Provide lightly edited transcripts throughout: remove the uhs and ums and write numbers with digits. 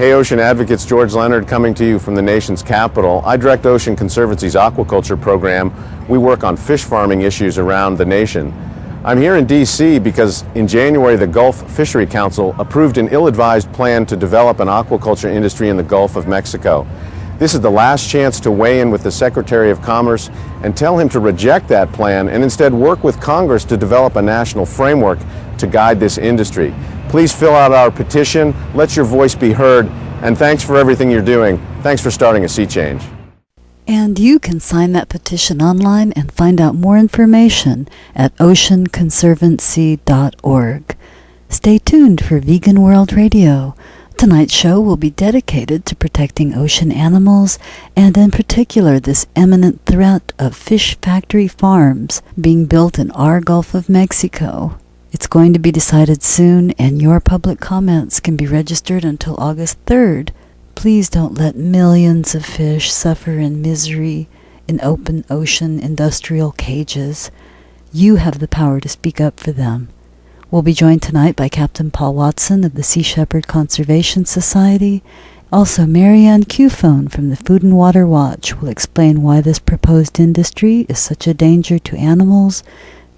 Hey Ocean Advocates, George Leonard coming to you from the nation's capital. I direct Ocean Conservancy's aquaculture program. We work on fish farming issues around the nation. I'm here in D.C. because in January the Gulf Fishery Council approved an ill-advised plan to develop an aquaculture industry in the Gulf of Mexico. This is the last chance to weigh in with the Secretary of Commerce and tell him to reject that plan and instead work with Congress to develop a national framework to guide this industry. Please fill out our petition, let your voice be heard, and thanks for everything you're doing. Thanks for starting a sea change. And you can sign that petition online and find out more information at oceanconservancy.org. Stay tuned for Vegan World Radio. Tonight's show will be dedicated to protecting ocean animals and in particular this imminent threat of fish factory farms being built in our Gulf of Mexico. It's going to be decided soon, and your public comments can be registered until August 3rd. Please don't let millions of fish suffer in misery in open ocean industrial cages. You have the power to speak up for them. We'll be joined tonight by Captain Paul Watson of the Sea Shepherd Conservation Society. Also, Marianne Cufone from the Food and Water Watch will explain why this proposed industry is such a danger to animals,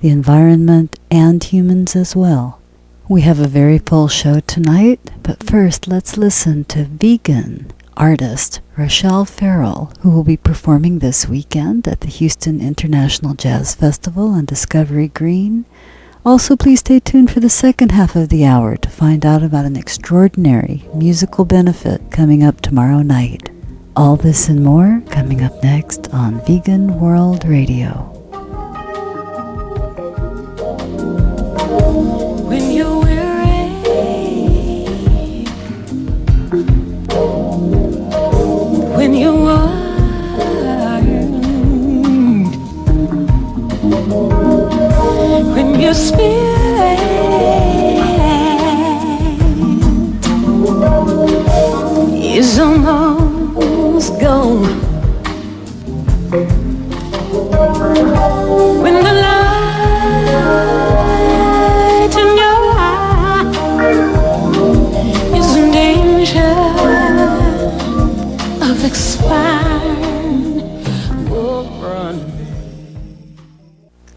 the environment, and humans as well. We have a very full show tonight, but first let's listen to vegan artist Rochelle Farrell, who will be performing this weekend at the Houston International Jazz Festival on Discovery Green. Also, please stay tuned for the second half of the hour to find out about an extraordinary musical benefit coming up tomorrow night. All this and more coming up next on Vegan World Radio. When you're weary, when you're wired, when your spirit is almost gone, when the light in your eye is in danger of expiring, oh, run.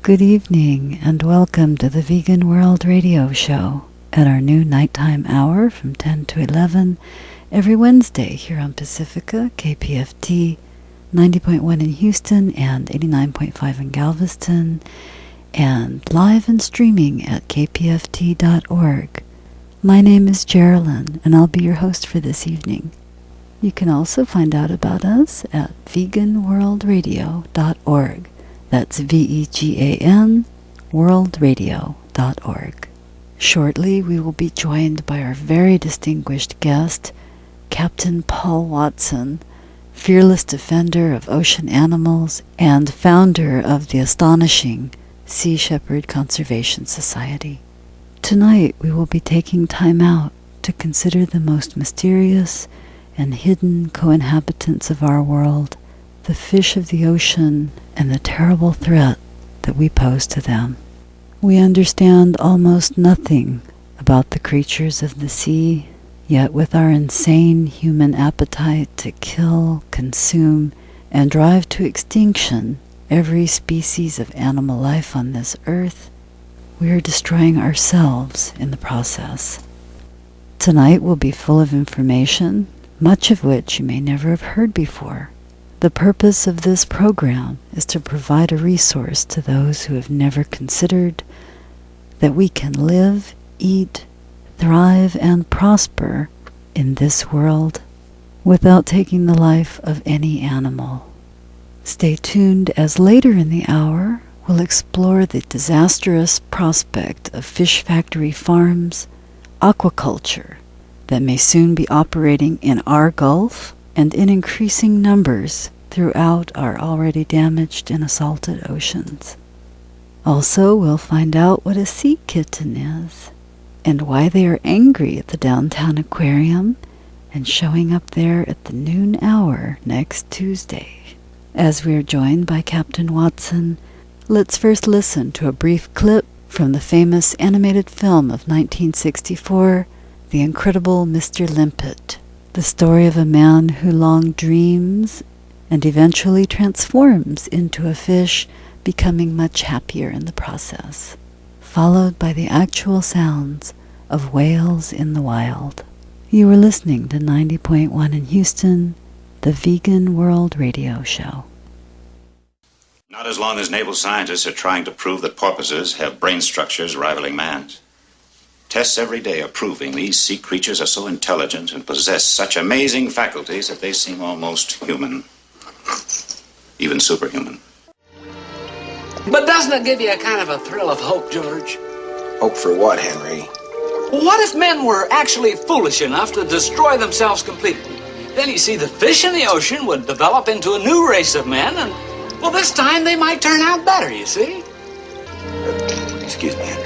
Good evening and welcome to the Vegan World Radio Show at our new nighttime hour from 10 to 11 every Wednesday here on Pacifica, KPFT 90.1 in Houston and 89.5 in Galveston, and live and streaming at kpft.org. My name is Jerilyn, and I'll be your host for this evening. You can also find out about us at veganworldradio.org. That's VEGAN, worldradio.org. Shortly, we will be joined by our very distinguished guest, Captain Paul Watson, fearless defender of ocean animals and founder of the astonishing Sea Shepherd Conservation Society. Tonight, we will be taking time out to consider the most mysterious and hidden co-inhabitants of our world, the fish of the ocean, and the terrible threat that we pose to them. We understand almost nothing about the creatures of the sea, yet with our insane human appetite to kill, consume, and drive to extinction every species of animal life on this earth, we are destroying ourselves in the process. Tonight will be full of information, much of which you may never have heard before. The purpose of this program is to provide a resource to those who have never considered that we can live, eat, thrive, and prosper in this world without taking the life of any animal. Stay tuned, as later in the hour we'll explore the disastrous prospect of fish factory farms, aquaculture, that may soon be operating in our Gulf and in increasing numbers throughout our already damaged and assaulted oceans. Also, we'll find out what a sea kitten is, and why they are angry at the downtown aquarium and showing up there at the noon hour next Tuesday. As we are joined by Captain Watson, let's first listen to a brief clip from the famous animated film of 1964, The Incredible Mr. Limpet. The story of a man who long dreams and eventually transforms into a fish, becoming much happier in the process, followed by the actual sounds of whales in the wild. You were listening to 90.1 in Houston, the Vegan World Radio Show. Not as long as naval scientists are trying to prove that porpoises have brain structures rivaling man's. Tests every day are proving these sea creatures are so intelligent and possess such amazing faculties that they seem almost human, even superhuman. But doesn't it give you a kind of a thrill of hope, George? Hope for what, Henry? What if men were actually foolish enough to destroy themselves completely? Then you see the fish in the ocean would develop into a new race of men, and, well, this time they might turn out better, you see? Excuse me, Henry.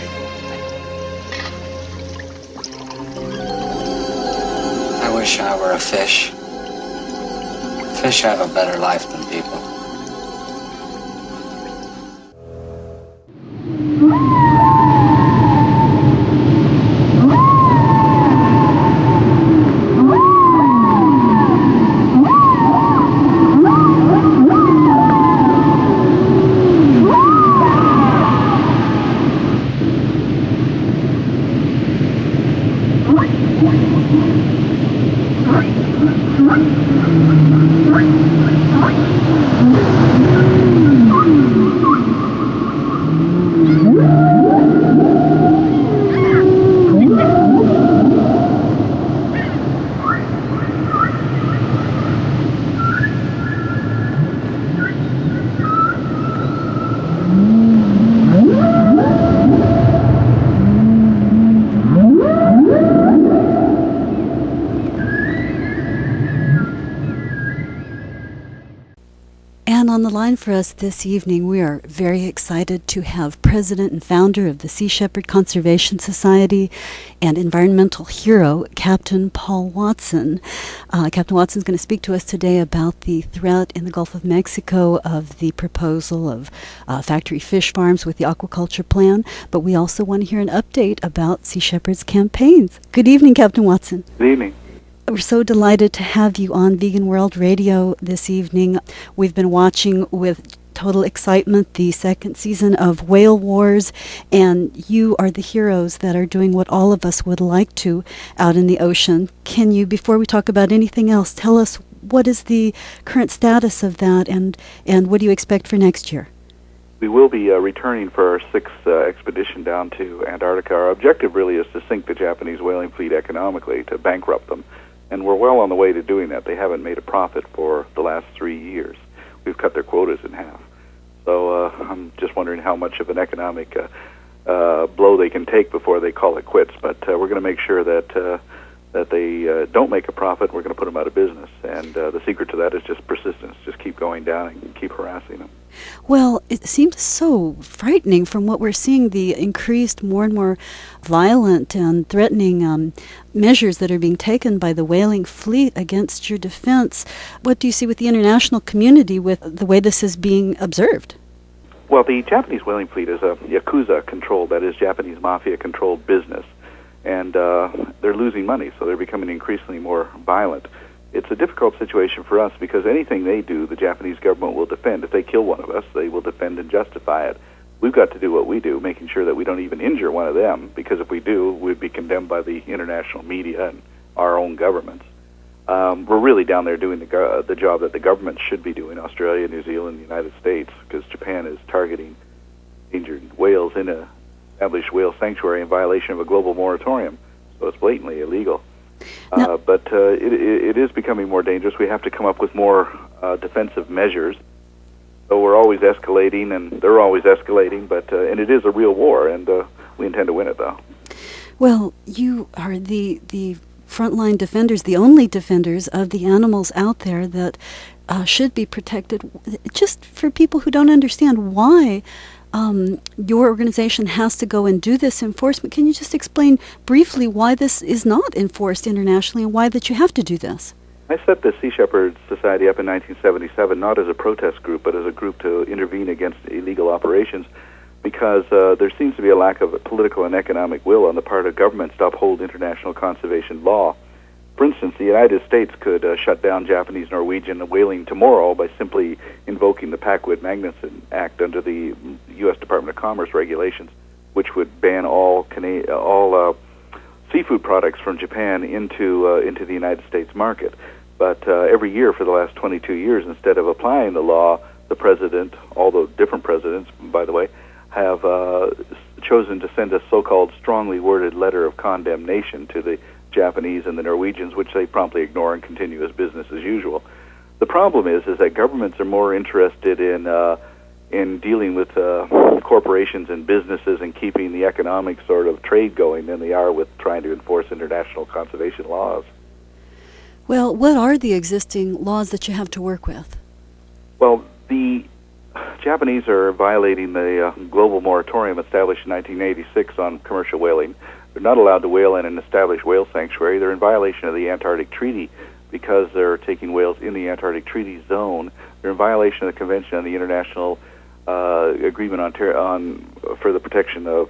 I wish I were a fish. Fish have a better life than people. On the line for us this evening, we are very excited to have President and founder of the Sea Shepherd Conservation Society and environmental hero, Captain Paul Watson. Captain Watson is going to speak to us today about the threat in the Gulf of Mexico of the proposal of factory fish farms with the aquaculture plan, but we also want to hear an update about Sea Shepherd's campaigns. Good evening, Captain Watson. Good evening. We're so delighted to have you on Vegan World Radio this evening. We've been watching with total excitement the second season of Whale Wars, and you are the heroes that are doing what all of us would like to out in the ocean. Can you, before we talk about anything else, tell us what is the current status of that, and what do you expect for next year? We will be returning for our sixth expedition down to Antarctica. Our objective really is to sink the Japanese whaling fleet economically, to bankrupt them. And we're well on the way to doing that. They haven't made a profit for the last 3 years. We've cut their quotas in half. So I'm just wondering how much of an economic blow they can take before they call it quits. But we're going to make sure that they don't make a profit. We're going to put them out of business. And the secret to that is just persistence. Just keep going down and keep harassing them. Well, it seems so frightening from what we're seeing, the increased, more and more violent and threatening measures that are being taken by the whaling fleet against your defense. What do you see with the international community with the way this is being observed? Well, the Japanese whaling fleet is a Yakuza-controlled, that is, Japanese mafia-controlled business. And they're losing money, so they're becoming increasingly more violent. It's a difficult situation for us because anything they do, the Japanese government will defend. If they kill one of us, they will defend and justify it. We've got to do what we do, making sure that we don't even injure one of them, because if we do, we'd be condemned by the international media and our own governments. We're really down there doing the job that the government should be doing, Australia, New Zealand, the United States, because Japan is targeting endangered whales in an established whale sanctuary in violation of a global moratorium. So it's blatantly illegal. But it is becoming more dangerous. We have to come up with more defensive measures. So we're always escalating, and they're always escalating. But and it is a real war, and we intend to win it, though. Well, you are the frontline defenders, the only defenders of the animals out there that should be protected. Just for people who don't understand why your organization has to go and do this enforcement, can you just explain briefly why this is not enforced internationally and why that you have to do this? I set the Sea Shepherd Society up in 1977 not as a protest group, but as a group to intervene against illegal operations, because there seems to be a lack of political and economic will on the part of governments to uphold international conservation law. For instance, the United States could shut down Japanese Norwegian whaling tomorrow by simply invoking the Packwood-Magnuson Act under the U.S. Department of Commerce regulations, which would ban all seafood products from Japan into the United States market. But every year for the last 22 years, instead of applying the law, the president, although different presidents, by the way, have chosen to send a so-called strongly worded letter of condemnation to the Japanese and the Norwegians, which they promptly ignore and continue as business as usual. The problem is that governments are more interested in dealing with corporations and businesses and keeping the economic sort of trade going than they are with trying to enforce international conservation laws. Well, what are the existing laws that you have to work with? Well, the Japanese are violating the global moratorium established in 1986 on commercial whaling. They're not allowed to whale in an established whale sanctuary. They're in violation of the Antarctic Treaty because they're taking whales in the Antarctic Treaty zone. They're in violation of the Convention on the International Agreement for the Protection of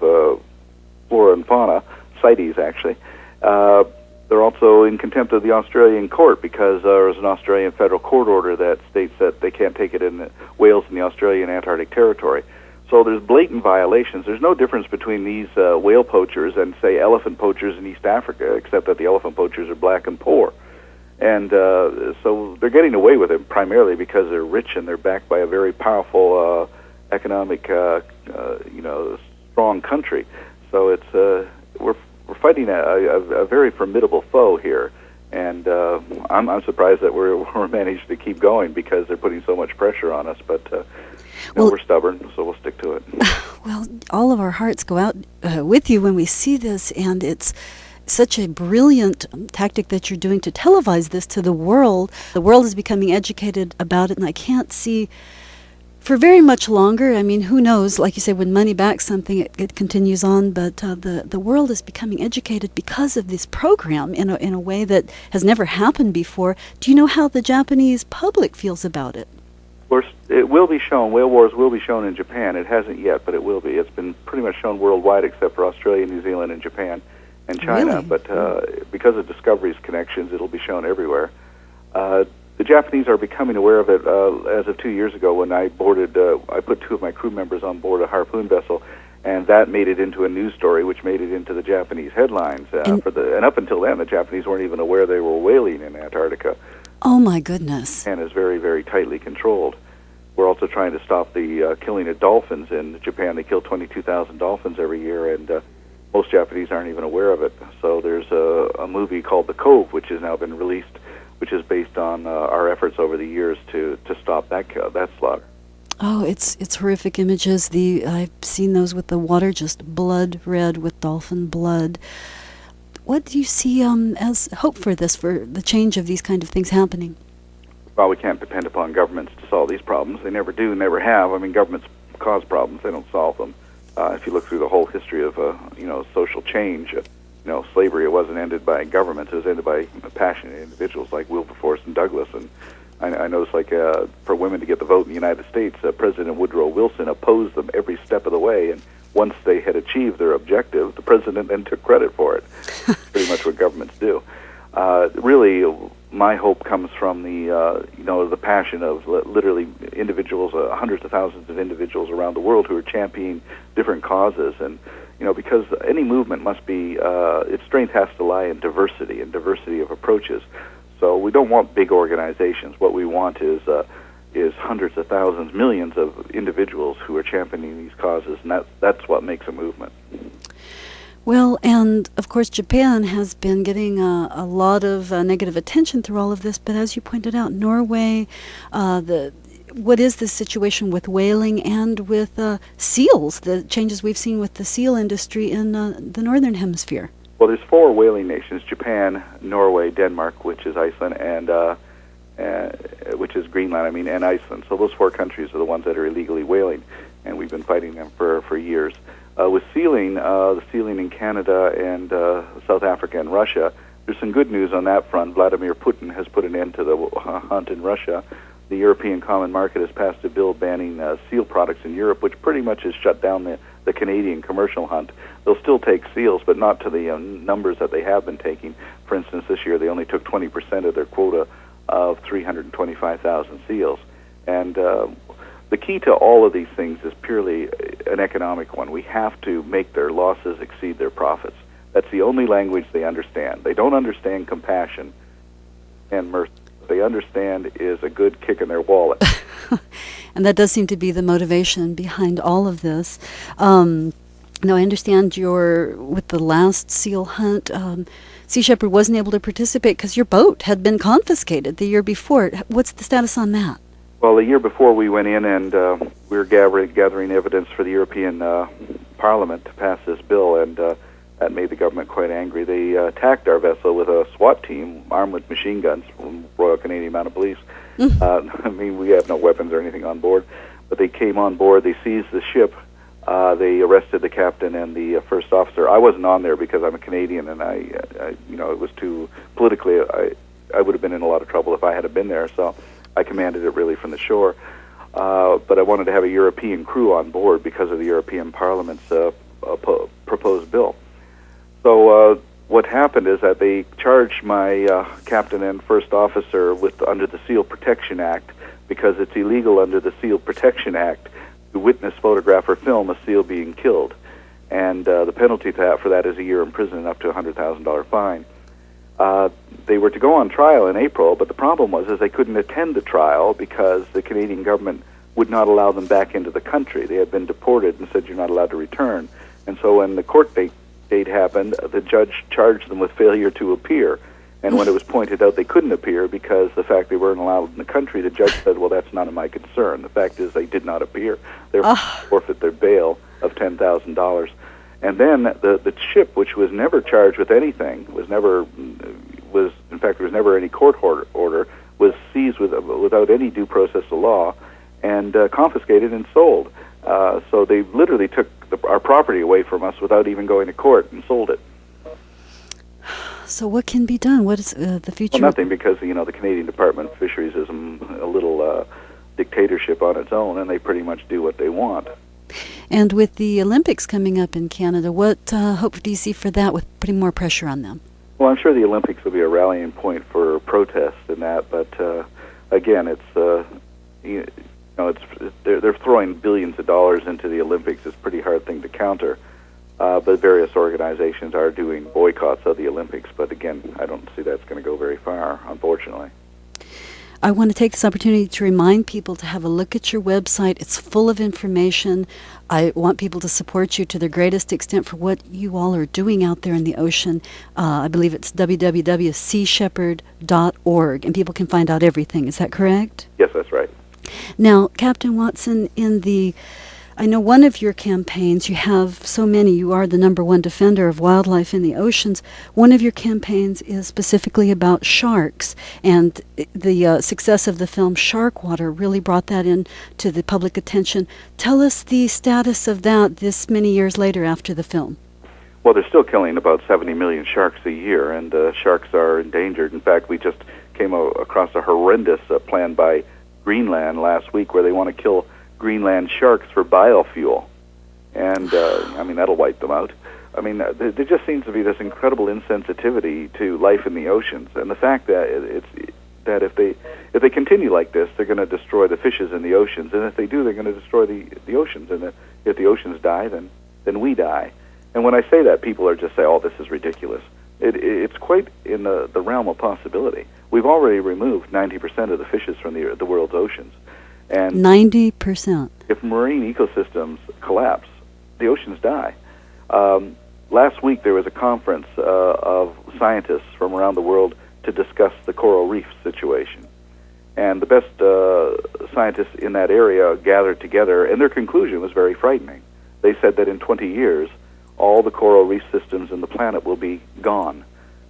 Flora and Fauna, CITES actually. They're also in contempt of the Australian court because there is an Australian federal court order that states that they can't take it in the whales in the Australian Antarctic territory. So there's blatant violations. There's no difference between these whale poachers and, say, elephant poachers in East Africa, except that the elephant poachers are black and poor. And so they're getting away with it primarily because they're rich and they're backed by a very powerful economic, strong country. So it's we're fighting a very formidable foe here, and I'm surprised that we're managed to keep going because they're putting so much pressure on us. But we're stubborn, so we'll stick to it. Well, all of our hearts go out with you when we see this, and it's such a brilliant tactic that you're doing to televise this to the world. The world is becoming educated about it, and I can't see for very much longer. I mean, who knows? Like you say, when money backs something, it continues on. But the world is becoming educated because of this program in a way that has never happened before. Do you know how the Japanese public feels about it? Of course, it will be shown. Whale Wars will be shown in Japan. It hasn't yet, but it will be. It's been pretty much shown worldwide except for Australia, New Zealand, and Japan, and China. Really? But because of Discovery's connections, it'll be shown everywhere. The Japanese are becoming aware of it as of 2 years ago when I boarded. I put two of my crew members on board a harpoon vessel, and that made it into a news story, which made it into the Japanese headlines. And up until then, the Japanese weren't even aware they were whaling in Antarctica. Oh my goodness! And is very, very tightly controlled. We're also trying to stop the killing of dolphins in Japan. They kill 22,000 dolphins every year, and most Japanese aren't even aware of it. So there's a movie called The Cove, which has now been released, which is based on our efforts over the years to stop that slaughter. Oh, it's horrific images. I've seen those with the water just blood red with dolphin blood. What do you see as hope for this, for the change of these kind of things happening? Well, we can't depend upon governments to solve these problems. They never do, never have. I mean, governments cause problems; they don't solve them. If you look through the whole history of social change, slavery, it wasn't ended by governments; it was ended by passionate individuals like Wilberforce and Douglas. And I noticed, for women to get the vote in the United States, President Woodrow Wilson opposed them every step of the way. And once they had achieved their objective, the president then took credit for it. Pretty much what governments do. Really, my hope comes from the passion of literally individuals, hundreds of thousands of individuals around the world who are championing different causes. And because any movement must be, its strength has to lie in diversity and diversity of approaches. So we don't want big organizations. What we want is hundreds of thousands, millions of individuals who are championing these causes, and that's what makes a movement. Well, and of course Japan has been getting a lot of negative attention through all of this, but as you pointed out, Norway, what is the situation with whaling and with seals, the changes we've seen with the seal industry in the Northern Hemisphere? Well, there's 4 whaling nations: Japan, Norway, Denmark, which is Iceland, and which is Greenland, and Iceland. So those 4 countries are the ones that are illegally whaling, and we've been fighting them for years. With sealing, the sealing in Canada and South Africa and Russia, there's some good news on that front. Vladimir Putin has put an end to the hunt in Russia. The European Common Market has passed a bill banning seal products in Europe, which pretty much has shut down the Canadian commercial hunt. They'll still take seals, but not to the numbers that they have been taking. For instance, this year they only took 20% of their quota of 325,000 seals. And the key to all of these things is purely an economic one. We have to make their losses exceed their profits. That's the only language they understand. They don't understand compassion and mercy. What they understand is a good kick in their wallet. And that does seem to be the motivation behind all of this. Now, I understand with the last seal hunt, Sea Shepherd wasn't able to participate because your boat had been confiscated the year before. What's the status on that? Well, the year before we went in and we were gathering evidence for the European Parliament to pass this bill, and that made the government quite angry. They attacked our vessel with a SWAT team armed with machine guns from Royal Canadian Mounted Police. I mean, we have no weapons or anything on board, but they came on board, they seized the ship, they arrested the captain and the first officer. I wasn't on there because I'm a Canadian, and I it was too politically, I would have been in a lot of trouble if I had been there, so I commanded it really from the shore. But I wanted to have a European crew on board because of the European Parliament's proposed bill. So what happened is that they charged my captain and first officer under the Seal Protection Act, because it's illegal under the Seal Protection Act to witness, photograph, or film a seal being killed. And the penalty for that is a year in prison and up to a $100,000 fine. They were to go on trial in April, but the problem was they couldn't attend the trial because the Canadian government would not allow them back into the country. They had been deported and said you're not allowed to return. And so when the court date happened, the judge charged them with failure to appear. And when it was pointed out they couldn't appear because the fact they weren't allowed in the country, the judge said, well, that's none of my concern. The fact is they did not appear. They forfeit their bail of $10,000. And then the ship, which was never charged with anything, in fact, there was never any court order, was seized without any due process of law and confiscated and sold. So they literally took our property away from us without even going to court and sold it. So what can be done? What is the future? Well, nothing, because the Canadian Department of Fisheries is a little dictatorship on its own, and they pretty much do what they want. And with the Olympics coming up in Canada, what hope do you see for that, with putting more pressure on them? Well, I'm sure the Olympics will be a rallying point for protests and that, but again, they're throwing billions of dollars into the Olympics. It's a pretty hard thing to counter. But various organizations are doing boycotts of the Olympics. But again, I don't see that's going to go very far, unfortunately. I want to take this opportunity to remind people to have a look at your website. It's full of information. I want people to support you to the greatest extent for what you all are doing out there in the ocean. I believe it's www.seashepherd.org, and people can find out everything. Is that correct? Yes, that's right. Now, Captain Watson, I know one of your campaigns, you have so many, you are the #1 defender of wildlife in the oceans. One of your campaigns is specifically about sharks, and the success of the film Shark Water really brought that into the public attention. Tell us the status of that this many years later after the film. Well, they're still killing about 70 million sharks a year, and sharks are endangered. In fact, we just came across a horrendous plan by Greenland last week where they want to kill Greenland sharks for biofuel, and that'll wipe them out. There just seems to be this incredible insensitivity to life in the oceans, and the fact that if they continue like this, they're going to destroy the fishes in the oceans, and if they do, they're going to destroy the oceans, and if the oceans die, then we die. And when I say that, people are just say, "Oh, this is ridiculous." It's quite in the realm of possibility. We've already removed 90% of the fishes from the world's oceans. And 90%. If marine ecosystems collapse, the oceans die. Last week there was a conference of scientists from around the world to discuss the coral reef situation. And the best scientists in that area gathered together, and their conclusion was very frightening. They said that in 20 years, all the coral reef systems in the planet will be gone.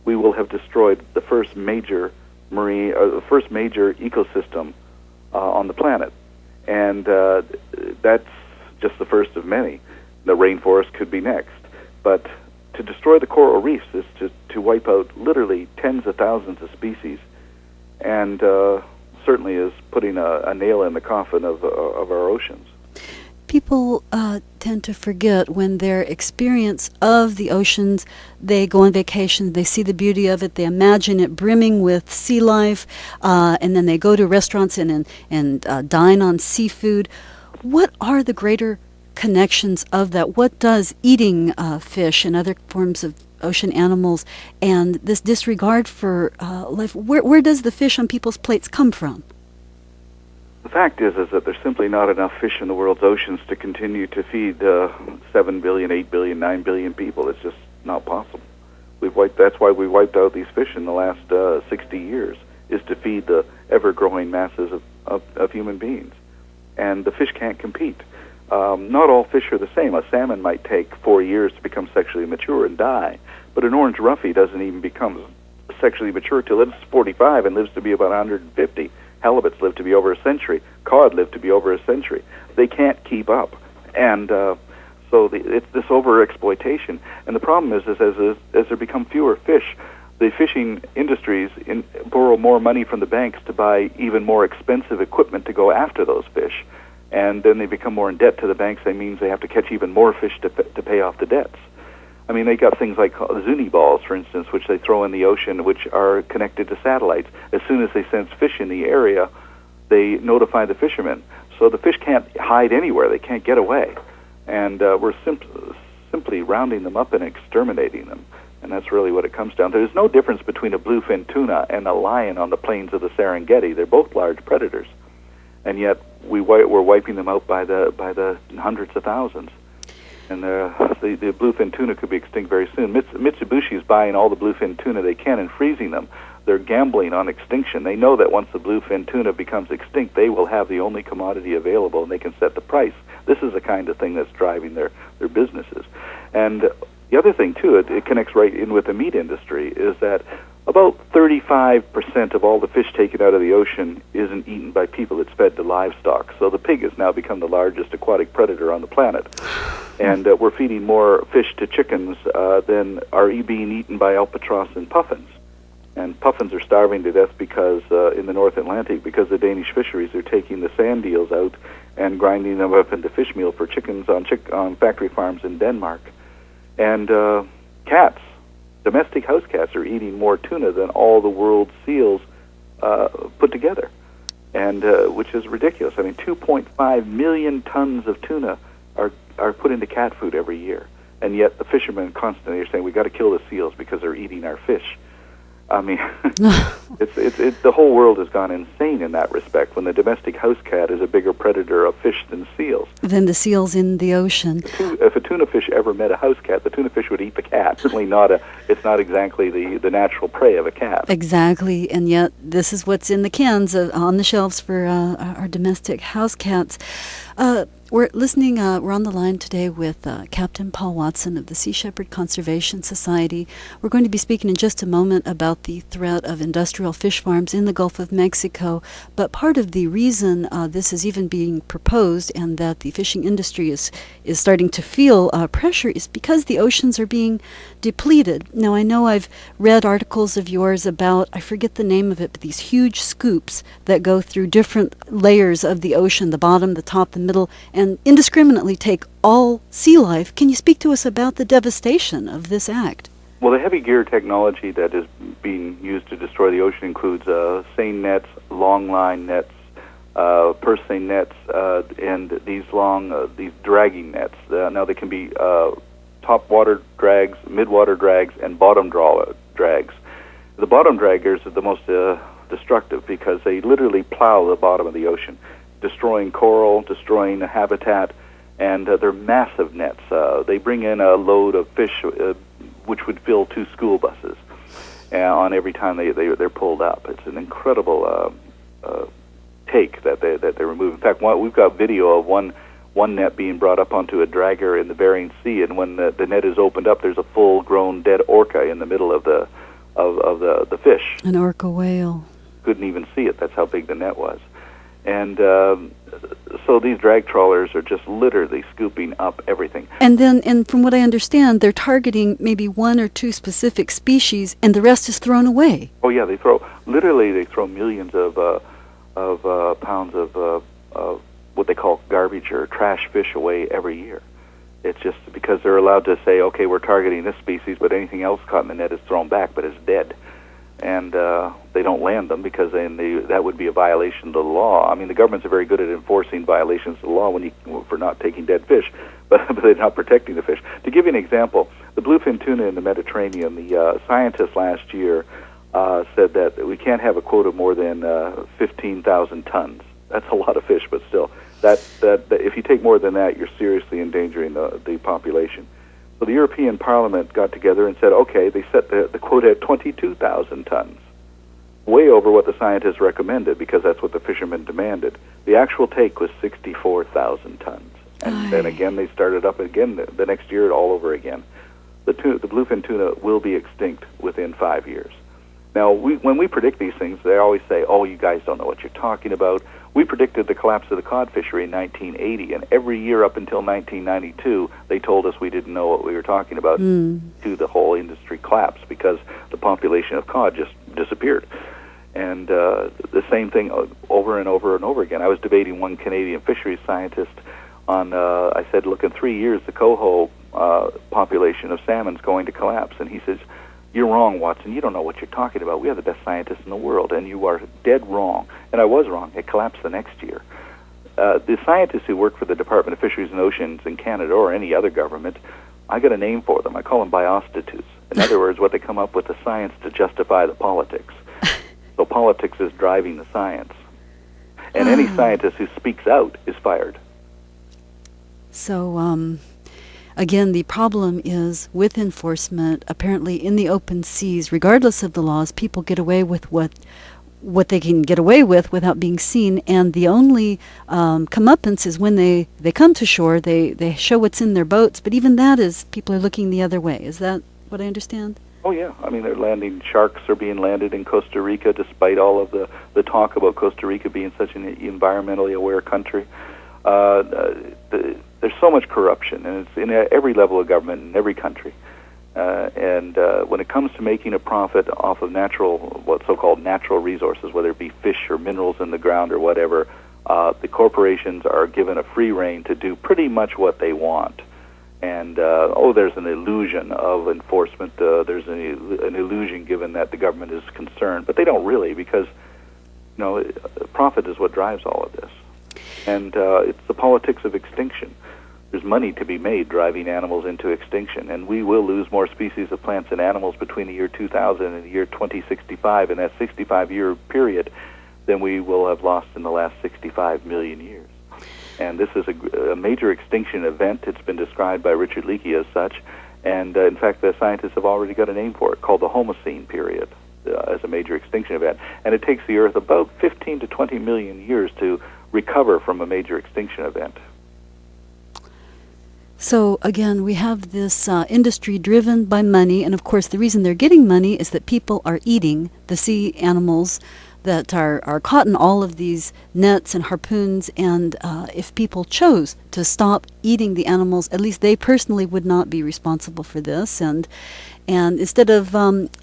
We will have destroyed the first major ecosystem on the planet, and that's just the first of many. The rainforest could be next, but to destroy the coral reefs is to wipe out literally tens of thousands of species, and certainly is putting a nail in the coffin of our oceans. people tend to forget when their experience of the oceans, they go on vacation, they see the beauty of it, they imagine it brimming with sea life, and then they go to restaurants and dine on seafood. What are the greater connections of that? What does eating fish and other forms of ocean animals and this disregard for life, where does the fish on people's plates come from? The fact is that there's simply not enough fish in the world's oceans to continue to feed 7 billion, 8 billion, 9 billion people. It's just not possible. That's why we wiped out these fish in the last 60 years, is to feed the ever-growing masses of human beings. And the fish can't compete. Not all fish are the same. A salmon might take 4 years to become sexually mature and die, but an orange roughy doesn't even become sexually mature till it's 45 and lives to be about 150. Halibuts live to be over a century. Cod live to be over a century. They can't keep up. And it's this over-exploitation. And the problem is as there become fewer fish, the fishing industries borrow more money from the banks to buy even more expensive equipment to go after those fish. And then they become more in debt to the banks. That means they have to catch even more fish to pay off the debts. I mean, they got things like zuni balls, for instance, which they throw in the ocean, which are connected to satellites. As soon as they sense fish in the area, they notify the fishermen. So the fish can't hide anywhere. They can't get away. And we're simply rounding them up and exterminating them. And that's really what it comes down to. There's no difference between a bluefin tuna and a lion on the plains of the Serengeti. They're both large predators. And yet we're wiping them out by the hundreds of thousands. And the bluefin tuna could be extinct very soon. Mitsubishi is buying all the bluefin tuna they can and freezing them. They're gambling on extinction. They know that once the bluefin tuna becomes extinct, they will have the only commodity available, and they can set the price. This is the kind of thing that's driving their businesses. And the other thing, too, it connects right in with the meat industry, is that about 35% of all the fish taken out of the ocean isn't eaten by people. It's fed to livestock. So the pig has now become the largest aquatic predator on the planet. And we're feeding more fish to chickens than are being eaten by albatross and puffins. And puffins are starving to death because in the North Atlantic, because the Danish fisheries are taking the sand eels out and grinding them up into fish meal for chickens on factory farms in Denmark. And cats, domestic house cats, are eating more tuna than all the world's seals put together, and which is ridiculous. I mean, 2.5 million tons of tuna are put into cat food every year, and yet the fishermen constantly are saying we got to kill the seals because they're eating our fish. I mean, it's the whole world has gone insane in that respect. When the domestic house cat is a bigger predator of fish than seals. Than the seals in the ocean. If a tuna fish ever met a house cat, the tuna fish would eat the cat. Certainly not it's not exactly the natural prey of a cat. Exactly, and yet this is what's in the cans on the shelves for our domestic house cats. We're listening, we're on the line today with Captain Paul Watson of the Sea Shepherd Conservation Society. We're going to be speaking in just a moment about the threat of industrial fish farms in the Gulf of Mexico, but part of the reason this is even being proposed and that the fishing industry is starting to feel pressure is because the oceans are being depleted. Now, I know I've read articles of yours about, I forget the name of it, but these huge scoops that go through different layers of the ocean, the bottom, the top, the middle, and indiscriminately take all sea life. Can you speak to us about the devastation of this act? Well, the heavy gear technology that is being used to destroy the ocean includes seine nets, long line nets, purse seine nets, and these dragging nets. Now they can be top water drags, mid-water drags, and bottom drags. The bottom draggers are the most destructive because they literally plow the bottom of the ocean, destroying coral, destroying the habitat, and they're massive nets. They bring in a load of fish which would fill 2 school buses on every time they're pulled up. It's an incredible take that they remove. In fact, we've got video of one net being brought up onto a dragger in the Bering Sea, and when the net is opened up, there's a full-grown dead orca in the middle of the fish. An orca whale. Couldn't even see it. That's how big the net was. And so these drag trawlers are just literally scooping up everything. And from what I understand, they're targeting maybe 1 or 2 specific species, and the rest is thrown away. Oh yeah, they throw millions of pounds of what they call garbage or trash fish away every year. It's just because they're allowed to say, okay, we're targeting this species, but anything else caught in the net is thrown back, but it's dead. And they don't land them because then that would be a violation of the law. I mean, the governments are very good at enforcing violations of the law for not taking dead fish, but they're not protecting the fish. To give you an example, the bluefin tuna in the Mediterranean, the scientists last year said that we can't have a quota more than 15,000 tons. That's a lot of fish, but still, that if you take more than that, you're seriously endangering the population. So the European Parliament got together and said, okay, they set the quota at 22,000 tons, way over what the scientists recommended because that's what the fishermen demanded. The actual take was 64,000 tons. And then again, they started up again the next year all over again. The bluefin tuna will be extinct within 5 years. Now, when we predict these things, they always say, oh, you guys don't know what you're talking about. We predicted the collapse of the cod fishery in 1980, and every year up until 1992, they told us we didn't know what we were talking about to the whole industry collapse because the population of cod just disappeared. And the same thing over and over and over again. I was debating one Canadian fisheries scientist on, I said, look, in 3 years, the coho population of salmon's going to collapse. And he says, you're wrong, Watson. You don't know what you're talking about. We have the best scientists in the world, and you are dead wrong. And I was wrong. It collapsed the next year. The scientists who work for the Department of Fisheries and Oceans in Canada or any other government, I got a name for them. I call them biostitutes. In other words, what they come up with the science to justify the politics. So politics is driving the science. And any scientist who speaks out is fired. So, again, the problem is with enforcement, apparently in the open seas, regardless of the laws, people get away with what they can get away with without being seen, and the only comeuppance is when they come to shore, they show what's in their boats, but even that is, people are looking the other way. Is that what I understand? Oh, yeah. I mean, sharks are being landed in Costa Rica despite all of the talk about Costa Rica being such an environmentally aware country. There's so much corruption, and it's in every level of government in every country. And when it comes to making a profit off of what so-called natural resources, whether it be fish or minerals in the ground or whatever, the corporations are given a free rein to do pretty much what they want. And, there's an illusion of enforcement. There's an illusion given that the government is concerned. But they don't really because, profit is what drives all of this. And it's the politics of extinction. There's money to be made driving animals into extinction, and we will lose more species of plants and animals between the year 2000 and the year 2065 in that 65-year period than we will have lost in the last 65 million years. And this is a major extinction event. It's been described by Richard Leakey as such, and in fact, the scientists have already got a name for it, called the Holocene period, as a major extinction event. And it takes the Earth about 15 to 20 million years to recover from a major extinction event. So again, we have this industry driven by money, and of course the reason they're getting money is that people are eating the sea animals that are caught in all of these nets and harpoons, and if people chose to stop eating the animals, at least they personally would not be responsible for this. And instead of,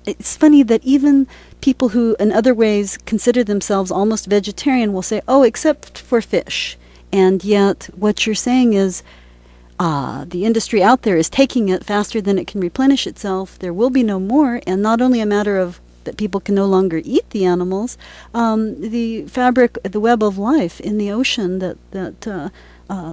it's funny that even people who in other ways consider themselves almost vegetarian will say, oh, except for fish. And yet what you're saying is, the industry out there is taking it faster than it can replenish itself. There will be no more, and not only a matter of that people can no longer eat the animals, the fabric, the web of life in the ocean that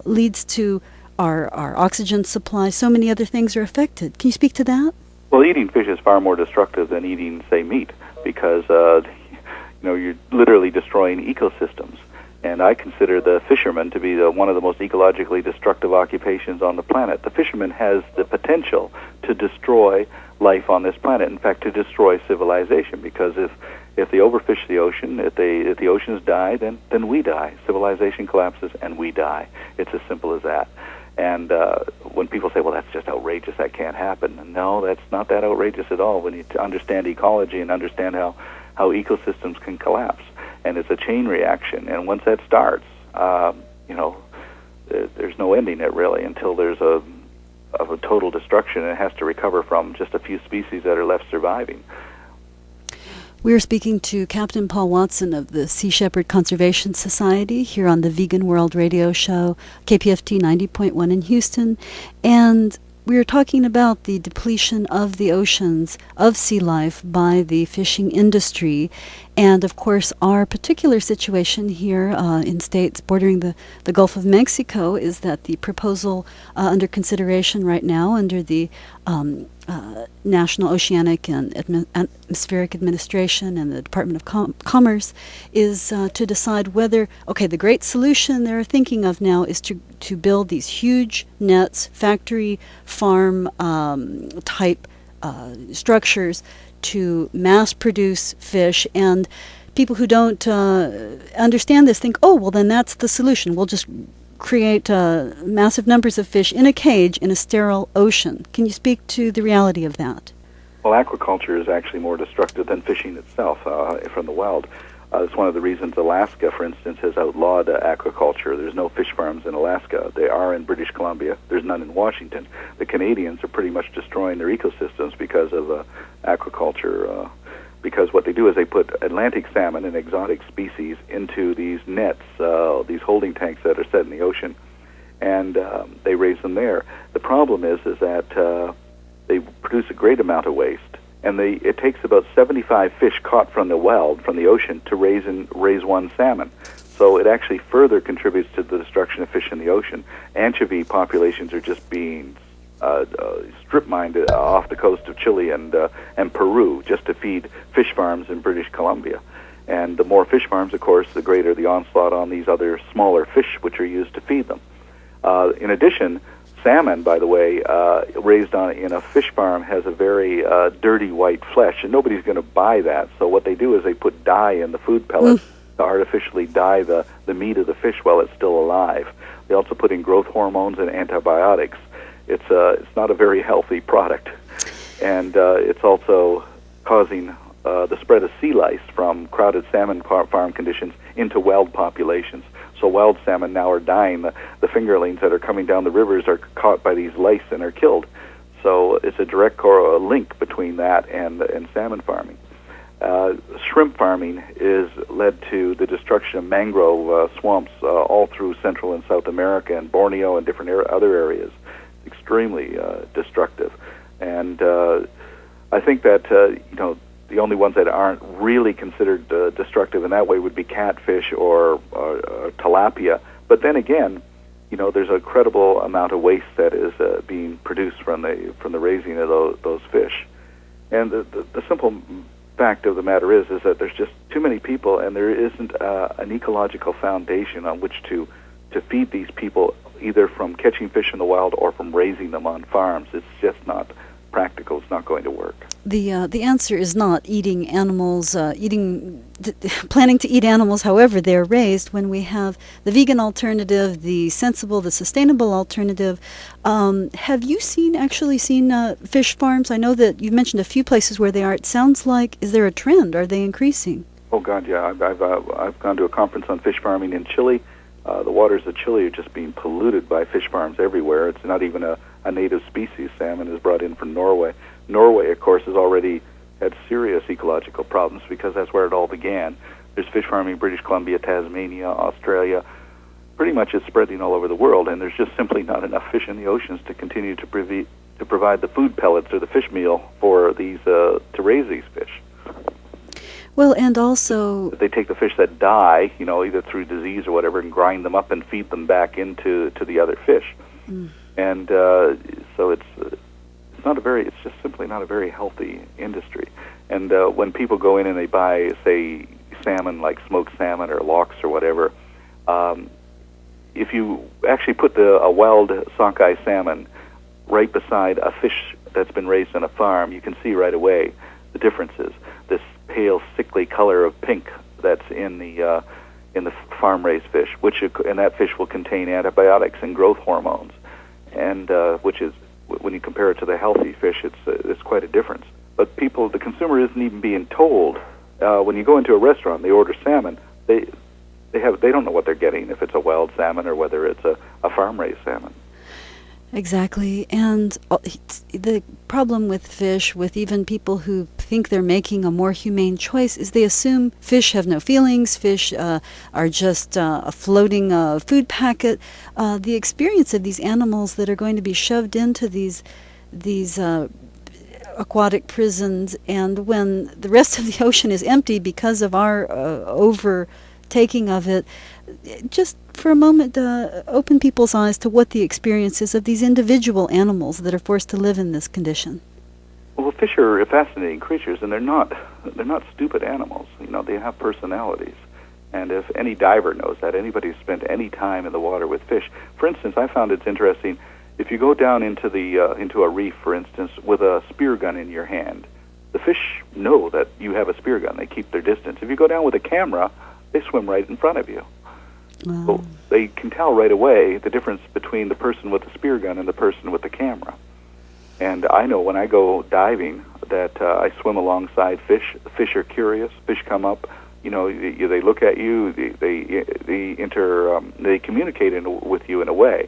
leads to our oxygen supply, so many other things are affected. Can you speak to that? Well, eating fish is far more destructive than eating, say, meat, because you're literally destroying ecosystems. And I consider the fisherman to be one of the most ecologically destructive occupations on the planet. The fisherman has the potential to destroy life on this planet, in fact, to destroy civilization, because if they overfish the ocean, if the oceans die, then we die. Civilization collapses and we die. It's as simple as that. And when people say, well, that's just outrageous, that can't happen. No, that's not that outrageous at all when you understand ecology and understand how ecosystems can collapse. And it's a chain reaction, and once that starts, there's no ending it really until there's a total destruction, and it has to recover from just a few species that are left surviving. We are speaking to Captain Paul Watson of the Sea Shepherd Conservation Society here on the Vegan World Radio Show, KPFT 90.1 in Houston. And we are talking about the depletion of the oceans, of sea life by the fishing industry. And, of course, our particular situation here in states bordering the Gulf of Mexico is that the proposal under consideration right now under the National Oceanic and Atmospheric Administration and the Department of Commerce is to decide whether, okay, the great solution they're thinking of now is to build these huge nets, factory farm type structures to mass produce fish. And people who don't understand this think, oh, well, then that's the solution. We'll just create massive numbers of fish in a cage in a sterile ocean. Can you speak to the reality of that? Well, aquaculture is actually more destructive than fishing itself from the wild. It's one of the reasons Alaska, for instance, has outlawed aquaculture. There's no fish farms in Alaska. They are in British Columbia. There's none in Washington. The Canadians are pretty much destroying their ecosystems because of aquaculture. Because what they do is they put Atlantic salmon, an exotic species, into these nets, these holding tanks that are set in the ocean, and they raise them there. The problem is that they produce a great amount of waste, and it takes about 75 fish caught from the wild, from the ocean, to raise one salmon. So it actually further contributes to the destruction of fish in the ocean. Anchovy populations are just being strip mined off the coast of Chile and Peru just to feed fish farms in British Columbia. And the more fish farms, of course, the greater the onslaught on these other smaller fish which are used to feed them. In addition, salmon, by the way, raised in a fish farm has a very dirty white flesh, and nobody's going to buy that. So what they do is they put dye in the food pellets to artificially dye the meat of the fish while it's still alive. They also put in growth hormones and antibiotics. It's not a very healthy product, and it's also causing the spread of sea lice from crowded salmon farm conditions into wild populations. So wild salmon now are dying. The fingerlings that are coming down the rivers are caught by these lice and are killed. So it's a direct link between that and salmon farming. Shrimp farming is led to the destruction of mangrove swamps all through Central and South America and Borneo and different other areas. Extremely destructive. And I think that, the only ones that aren't really considered destructive in that way would be catfish or tilapia. But then again, there's a credible amount of waste that is being produced from the raising of those fish. And the simple fact of the matter is that there's just too many people, and there isn't an ecological foundation on which to feed these people, either from catching fish in the wild or from raising them on farms. It's just not practical. It's not going to work. The answer is not eating animals, planning to eat animals however they're raised, when we have the vegan alternative, the sensible, the sustainable alternative. Have you actually seen fish farms? I know that you've mentioned a few places where they are. It sounds like, is there a trend? Are they increasing? Oh, God, yeah. I've gone to a conference on fish farming in Chile. The waters of Chile are just being polluted by fish farms everywhere. It's not even a native species. Salmon is brought in from Norway. Norway, of course, has already had serious ecological problems because that's where it all began. There's fish farming in British Columbia, Tasmania, Australia. Pretty much it's spreading all over the world, and there's just simply not enough fish in the oceans to continue to provide the food pellets or the fish meal for these to raise these fish. Well, and also they take the fish that die, either through disease or whatever, and grind them up and feed them back into the other fish. And so it's just simply not a very healthy industry. And when people go in and they buy, say, salmon, like smoked salmon or lox or whatever, if you actually put a wild sockeye salmon right beside a fish that's been raised on a farm, you can see right away the differences. This pale, sickly color of pink that's in the farm-raised fish, and that fish will contain antibiotics and growth hormones, and which is, when you compare it to the healthy fish, it's quite a difference. But the consumer isn't even being told. When you go into a restaurant, they order salmon. They don't know what they're getting, if it's a wild salmon or whether it's a farm-raised salmon. Exactly. And the problem with fish, with even people who think they're making a more humane choice is they assume fish have no feelings, fish are just a floating food packet. The experience of these animals that are going to be shoved into these aquatic prisons, and when the rest of the ocean is empty because of our overtaking of it, just for a moment open people's eyes to what the experience is of these individual animals that are forced to live in this condition. Well, fish are fascinating creatures, and they're not stupid animals. You know, they have personalities. And if any diver knows that, anybody who's spent any time in the water with fish, for instance, I found it's interesting. If you go down into a reef, for instance, with a spear gun in your hand, the fish know that you have a spear gun. They keep their distance. If you go down with a camera, they swim right in front of you. Wow. So they can tell right away the difference between the person with the spear gun and the person with the camera. And I know when I go diving that I swim alongside fish. The fish are curious. Fish come up. You know, they look at you. They communicate with you in a way.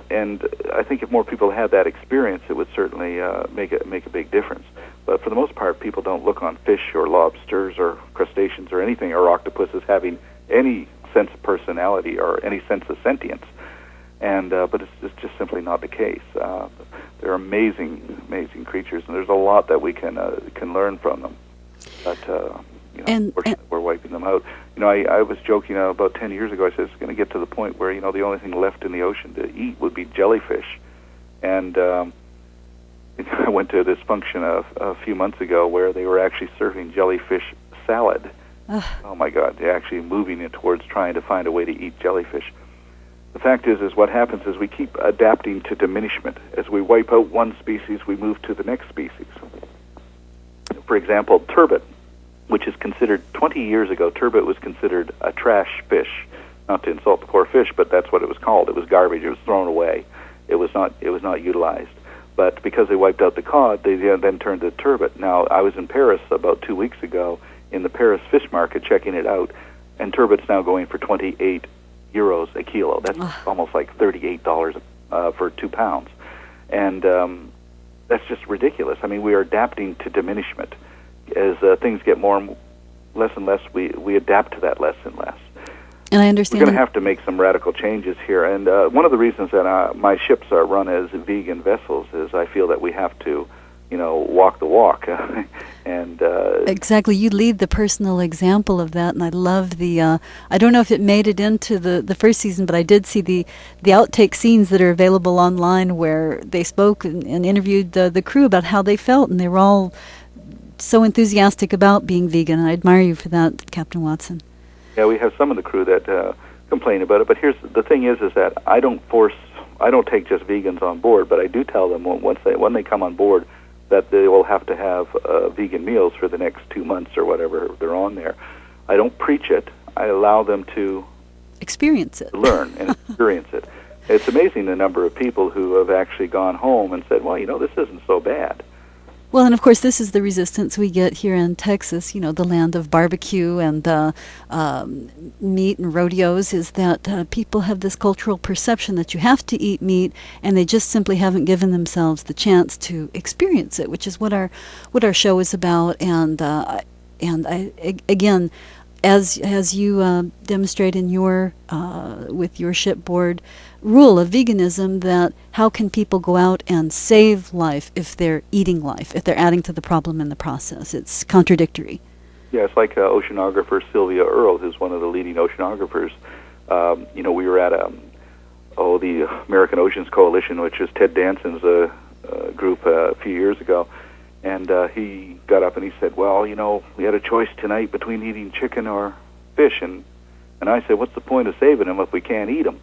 And I think if more people had that experience, it would certainly make a big difference. But for the most part, people don't look on fish or lobsters or crustaceans or anything, or octopuses having any sense of personality or any sense of sentience. And but it's just simply not the case. They're amazing creatures, and there's a lot that we can learn from them. But unfortunately, we're wiping them out. You know, I was joking about 10 years ago. I said it's going to get to the point where, you know, the only thing left in the ocean to eat would be jellyfish. And I went to this function a few months ago where they were actually serving jellyfish salad. Oh my God! They're actually moving it towards trying to find a way to eat jellyfish. The fact is what happens is we keep adapting to diminishment. As we wipe out one species, we move to the next species. For example, turbot, which is considered 20 years ago, turbot was considered a trash fish. Not to insult the poor fish, but that's what it was called. It was garbage. It was thrown away. It was not utilized. But because they wiped out the cod, they then turned to turbot. Now, I was in Paris about 2 weeks ago in the Paris fish market checking it out, and turbot's now going for 28 euros a kilo. That's almost like $38 for 2 pounds. And that's just ridiculous. I mean, we are adapting to diminishment. As things get less and less, we adapt to that less and less. And I understand we're going to have to make some radical changes here. And one of the reasons that my ships are run as vegan vessels is I feel that we have to, you know, walk the walk. And exactly, you lead the personal example of that, and I love the. I don't know if it made it into the first season, but I did see the outtake scenes that are available online where they spoke and interviewed the crew about how they felt, and they were all so enthusiastic about being vegan. And I admire you for that, Captain Watson. Yeah, we have some of the crew that complain about it, but here's the thing: is that I don't take just vegans on board, but I do tell them when they come on board that they will have to have vegan meals for the next 2 months or whatever they're on there. I don't preach it. I allow them to experience it, learn and experience it. It's amazing the number of people who have actually gone home and said, well, you know, this isn't so bad. Well, and of course, this is the resistance we get here in Texas, you know, the land of barbecue and meat and rodeos, is that people have this cultural perception that you have to eat meat, and they just simply haven't given themselves the chance to experience it, which is what our show is about. And again, as you demonstrate in your with your shipboard rule of veganism, that how can people go out and save life if they're eating life, if they're adding to the problem in the process? It's contradictory. Yeah, it's like oceanographer Sylvia Earle, who's one of the leading oceanographers. You know, we were at the American Oceans Coalition, which is Ted Danson's group a few years ago, and he got up and he said, well, you know, we had a choice tonight between eating chicken or fish, and I said, what's the point of saving them if we can't eat them?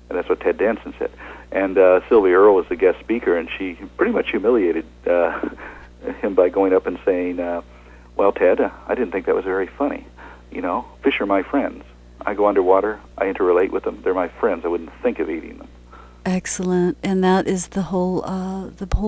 And that's what Ted Danson said. And Sylvia Earle was the guest speaker, and she pretty much humiliated him by going up and saying, well, Ted, I didn't think that was very funny. You know, fish are my friends. I go underwater, I interrelate with them. They're my friends. I wouldn't think of eating them. Excellent, and that is the whole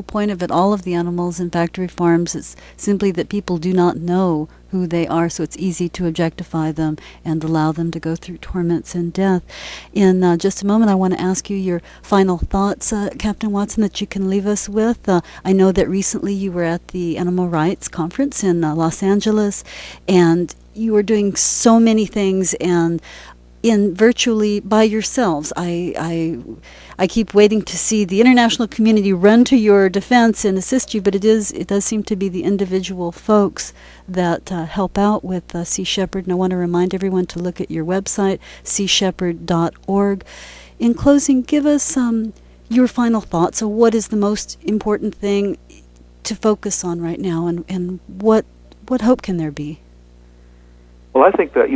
point of it. All of the animals in factory farms, it's simply that people do not know who they are, so it's easy to objectify them and allow them to go through torments and death. In just a moment, I want to ask you your final thoughts, Captain Watson, that you can leave us with. I know that recently you were at the Animal Rights Conference in Los Angeles, and you were doing so many things and in virtually by yourselves. I keep waiting to see the international community run to your defense and assist you, but it does seem to be the individual folks that help out with Sea Shepherd. And I want to remind everyone to look at your website, seashepherd.org. In closing, give us your final thoughts. So what is the most important thing to focus on right now, and what hope can there be? Well, I think that,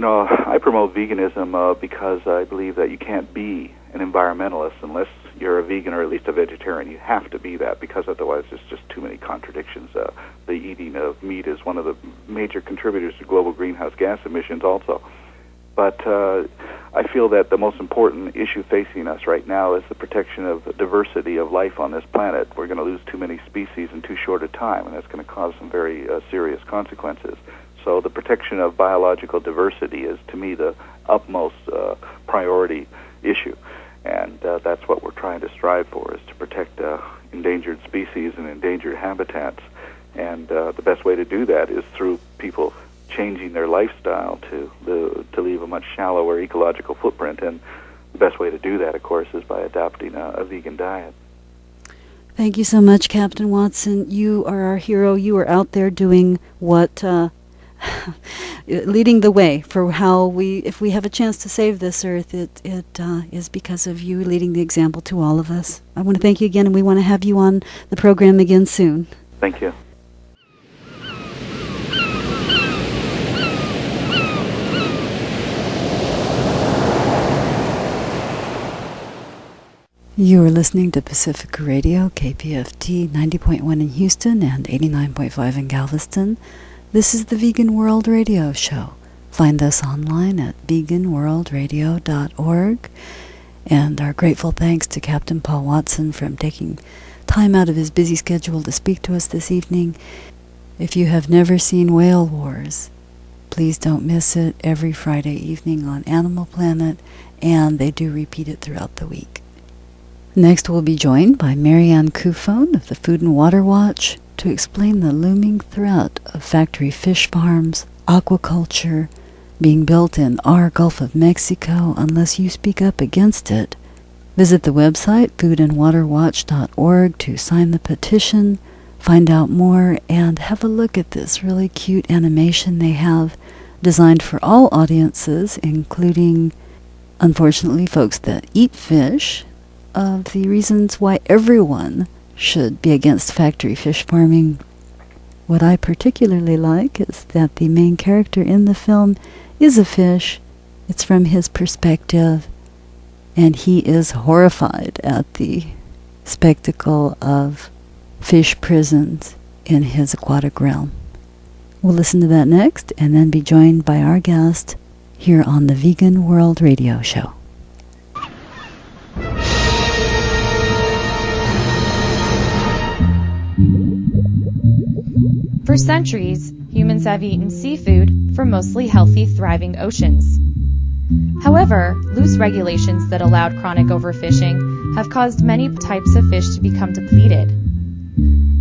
I promote veganism because I believe that you can't be an environmentalist unless you're a vegan or at least a vegetarian. You have to be that, because otherwise there's just too many contradictions. The eating of meat is one of the major contributors to global greenhouse gas emissions also. But I feel that the most important issue facing us right now is the protection of the diversity of life on this planet. We're going to lose too many species in too short a time, and that's going to cause some very serious consequences. So the protection of biological diversity is, to me, the utmost priority issue. And that's what we're trying to strive for, is to protect endangered species and endangered habitats. And the best way to do that is through people changing their lifestyle to leave a much shallower ecological footprint. And the best way to do that, of course, is by adopting a vegan diet. Thank you so much, Captain Watson. You are our hero. You are out there doing what... leading the way for how if we have a chance to save this earth, it is because of you leading the example to all of us. I want to thank you again, and we want to have you on the program again soon. Thank you. You are listening to Pacifica Radio, KPFT 90.1 in Houston and 89.5 in Galveston. This is the Vegan World Radio Show. Find us online at veganworldradio.org. And our grateful thanks to Captain Paul Watson for taking time out of his busy schedule to speak to us this evening. If you have never seen Whale Wars, please don't miss it every Friday evening on Animal Planet, and they do repeat it throughout the week. Next, we'll be joined by Marianne Cufone of the Food and Water Watch to explain the looming threat of factory fish farms, aquaculture, being built in our Gulf of Mexico unless you speak up against it. Visit the website foodandwaterwatch.org to sign the petition, find out more, and have a look at this really cute animation they have designed for all audiences, including, unfortunately, folks that eat fish, of the reasons why everyone should be against factory fish farming. What I particularly like is that the main character in the film is a fish. It's from his perspective, and he is horrified at the spectacle of fish prisons in his aquatic realm. We'll listen to that next, and then be joined by our guest here on the Vegan World Radio Show. For centuries, humans have eaten seafood from mostly healthy, thriving oceans. However, loose regulations that allowed chronic overfishing have caused many types of fish to become depleted.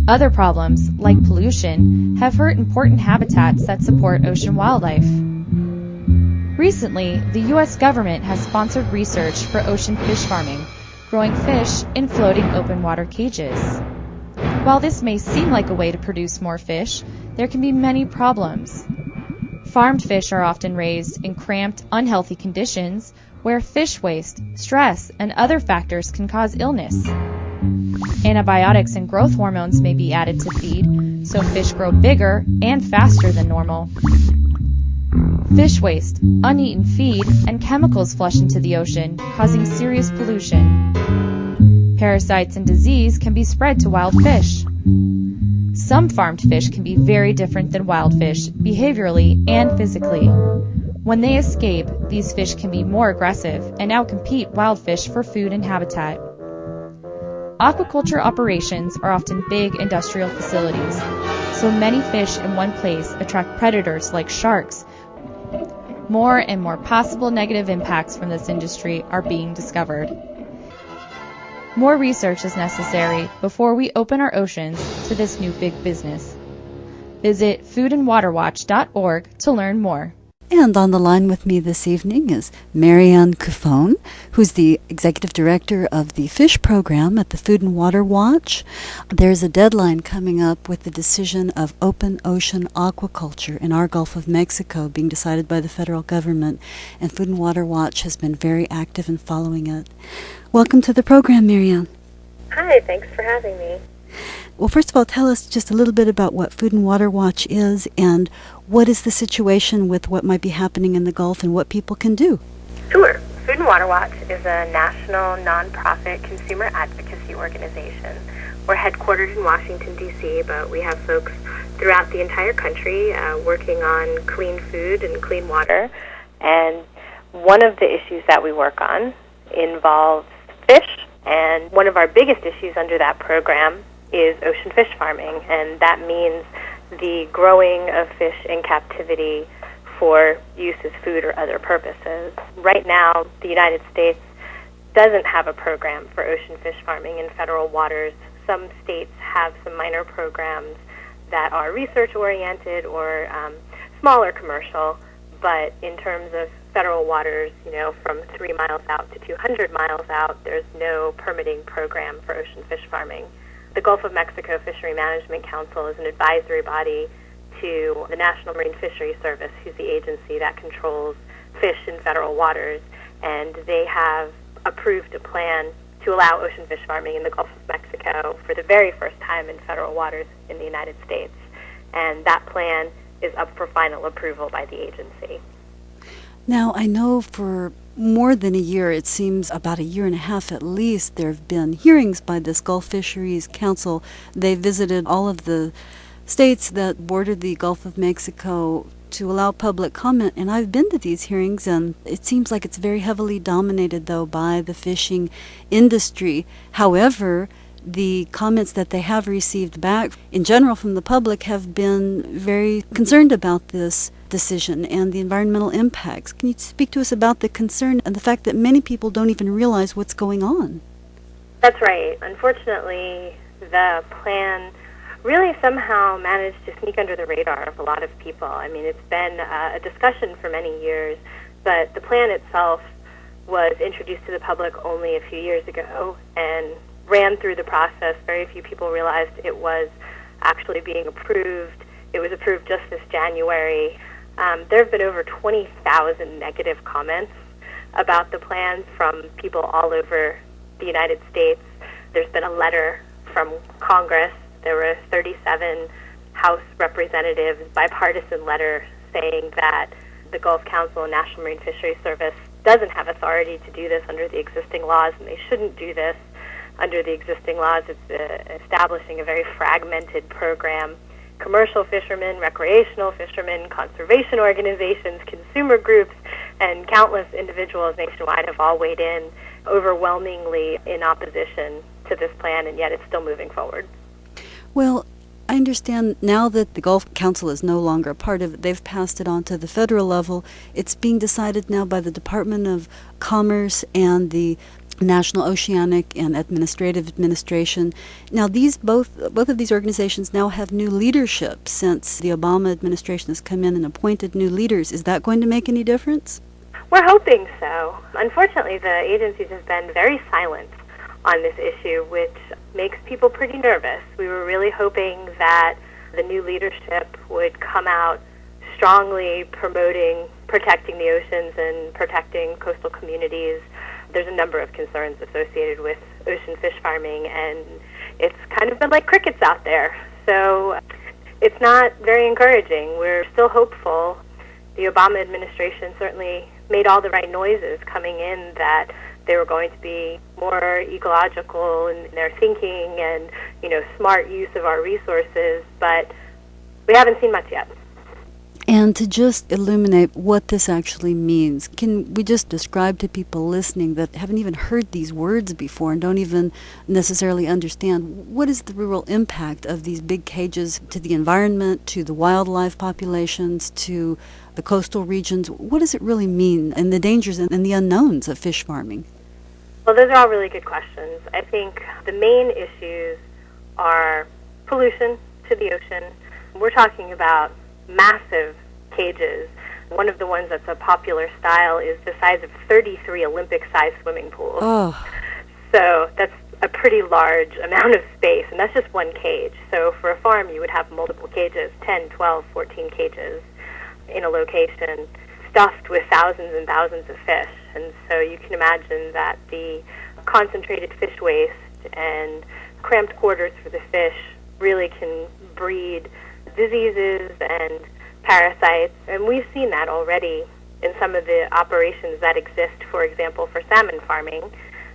Other problems, like pollution, have hurt important habitats that support ocean wildlife. Recently, the U.S. government has sponsored research for ocean fish farming, growing fish in floating open water cages. While this may seem like a way to produce more fish, there can be many problems. Farmed fish are often raised in cramped, unhealthy conditions where fish waste, stress, and other factors can cause illness. Antibiotics and growth hormones may be added to feed, so fish grow bigger and faster than normal. Fish waste, uneaten feed, and chemicals flush into the ocean, causing serious pollution. Parasites and disease can be spread to wild fish. Some farmed fish can be very different than wild fish, behaviorally and physically. When they escape, these fish can be more aggressive and outcompete wild fish for food and habitat. Aquaculture operations are often big industrial facilities, so many fish in one place attract predators like sharks. More and more possible negative impacts from this industry are being discovered. More research is necessary before we open our oceans to this new big business. Visit foodandwaterwatch.org to learn more. And on the line with me this evening is Marianne Cufone, who's the Executive Director of the Fish Program at the Food and Water Watch. There's a deadline coming up with the decision of open ocean aquaculture in our Gulf of Mexico being decided by the federal government, and Food and Water Watch has been very active in following it. Welcome to the program, Marianne. Hi, thanks for having me. Well, first of all, tell us just a little bit about what Food and Water Watch is and what is the situation with what might be happening in the Gulf and what people can do. Sure. Food and Water Watch is a national nonprofit consumer advocacy organization. We're headquartered in Washington, D.C., but we have folks throughout the entire country working on clean food and clean water. And one of the issues that we work on involves fish, and one of our biggest issues under that program is ocean fish farming, and that means the growing of fish in captivity for use as food or other purposes. Right now, the United States doesn't have a program for ocean fish farming in federal waters. Some states have some minor programs that are research-oriented or smaller commercial, but in terms of federal waters, from 3 miles out to 200 miles out, there's no permitting program for ocean fish farming. The Gulf of Mexico Fishery Management Council is an advisory body to the National Marine Fisheries Service, who's the agency that controls fish in federal waters, and they have approved a plan to allow ocean fish farming in the Gulf of Mexico for the very first time in federal waters in the United States. And that plan is up for final approval by the agency. Now, I know for more than a year, it seems about a year and a half at least, there have been hearings by this Gulf Fisheries Council. They visited all of the states that border the Gulf of Mexico to allow public comment, and I've been to these hearings, and it seems like it's very heavily dominated, though, by the fishing industry. However, the comments that they have received back in general from the public have been very concerned about this decision and the environmental impacts. Can you speak to us about the concern and the fact that many people don't even realize what's going on? That's right. Unfortunately, the plan really somehow managed to sneak under the radar of a lot of people. I mean, it's been a discussion for many years, but the plan itself was introduced to the public only a few years ago and ran through the process. Very few people realized it was actually being approved. It was approved just this January. There have been over 20,000 negative comments about the plan from people all over the United States. There's been a letter from Congress. There were 37 House representatives, bipartisan letter saying that the Gulf Council and National Marine Fisheries Service doesn't have authority to do this under the existing laws, and they shouldn't do this under the existing laws. It's establishing a very fragmented program. Commercial fishermen, recreational fishermen, conservation organizations, consumer groups, and countless individuals nationwide have all weighed in overwhelmingly in opposition to this plan, and yet it's still moving forward. Well, I understand now that the Gulf Council is no longer a part of it. They've passed it on to the federal level. It's being decided now by the Department of Commerce and the National Oceanic and Administrative Administration. Now, both of these organizations now have new leadership since the Obama administration has come in and appointed new leaders. Is that going to make any difference? We're hoping so. Unfortunately, the agencies have been very silent on this issue, which makes people pretty nervous. We were really hoping that the new leadership would come out strongly promoting protecting the oceans and protecting coastal communities. There's a number of concerns associated with ocean fish farming, and it's kind of been like crickets out there. So it's not very encouraging. We're still hopeful. The Obama administration certainly made all the right noises coming in that they were going to be more ecological in their thinking and, smart use of our resources, but we haven't seen much yet. And to just illuminate what this actually means, can we just describe to people listening that haven't even heard these words before and don't even necessarily understand what is the real impact of these big cages to the environment, to the wildlife populations, to the coastal regions? What does it really mean, and the dangers and the unknowns of fish farming? Well, those are all really good questions. I think the main issues are pollution to the ocean. We're talking about massive cages. One of the ones that's a popular style is the size of 33 Olympic-sized swimming pools. Oh. So that's a pretty large amount of space, and that's just one cage. So for a farm, you would have multiple cages, 10, 12, 14 cages in a location, stuffed with thousands and thousands of fish. And so you can imagine that the concentrated fish waste and cramped quarters for the fish really can breed diseases and parasites, and we've seen that already in some of the operations that exist. For example, for salmon farming,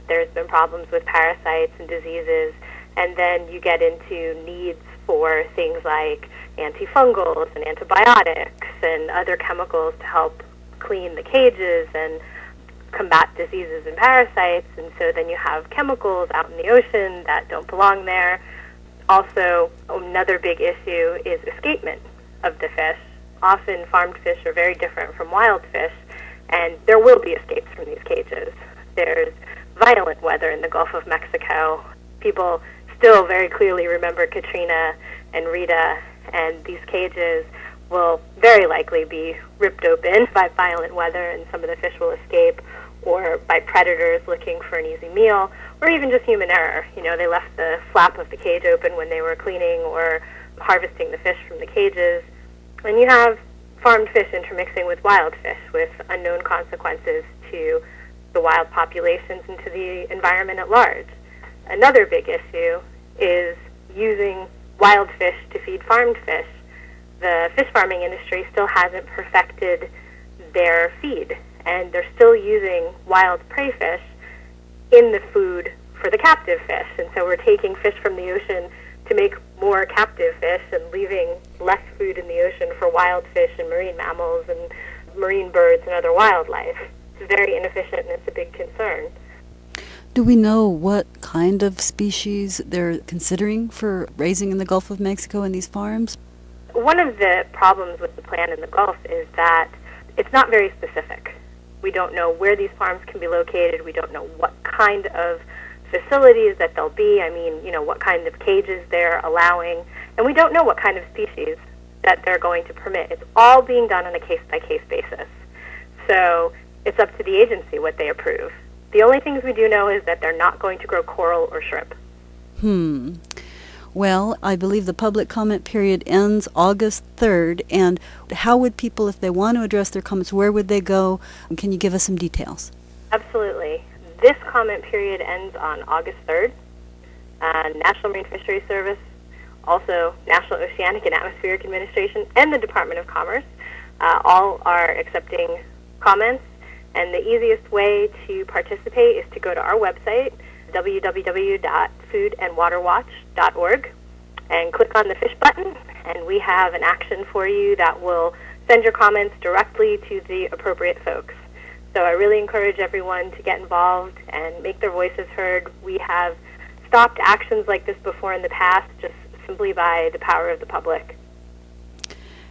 there's been problems with parasites and diseases, and then you get into needs for things like antifungals and antibiotics and other chemicals to help clean the cages and combat diseases and parasites, and so then you have chemicals out in the ocean that don't belong there. Also, another big issue is escapement of the fish. Often farmed fish are very different from wild fish, and there will be escapes from these cages. There's violent weather in the Gulf of Mexico. People still very clearly remember Katrina and Rita, and these cages will very likely be ripped open by violent weather, and some of the fish will escape, or by predators looking for an easy meal, or even just human error. You know, they left the flap of the cage open when they were cleaning or harvesting the fish from the cages. And you have farmed fish intermixing with wild fish with unknown consequences to the wild populations and to the environment at large. Another big issue is using wild fish to feed farmed fish. The fish farming industry still hasn't perfected their feed, and they're still using wild prey fish in the food for the captive fish. And so we're taking fish from the ocean to make more captive fish and leaving less food in the ocean for wild fish and marine mammals and marine birds and other wildlife. It's very inefficient, and it's a big concern. Do we know what kind of species they're considering for raising in the Gulf of Mexico in these farms? One of the problems with the plan in the Gulf is that it's not very specific. We don't know where these farms can be located. We don't know what kind of facilities that they'll be. I mean, you know, what kind of cages they're allowing. And we don't know what kind of species that they're going to permit. It's all being done on a case-by-case basis. So it's up to the agency what they approve. The only things we do know is that they're not going to grow coral or shrimp. Well, I believe the public comment period ends August 3rd, and how would people, if they want to address their comments, where would they go? Can you give us some details? Absolutely. This comment period ends on August 3rd. National Marine Fisheries Service, also National Oceanic and Atmospheric Administration, and the Department of Commerce all are accepting comments. And the easiest way to participate is to go to our website, www.foodandwaterwatch.org, and click on the fish button, and we have an action for you that will send your comments directly to the appropriate folks. So I really encourage everyone to get involved and make their voices heard. We have stopped actions like this before in the past just simply by the power of the public.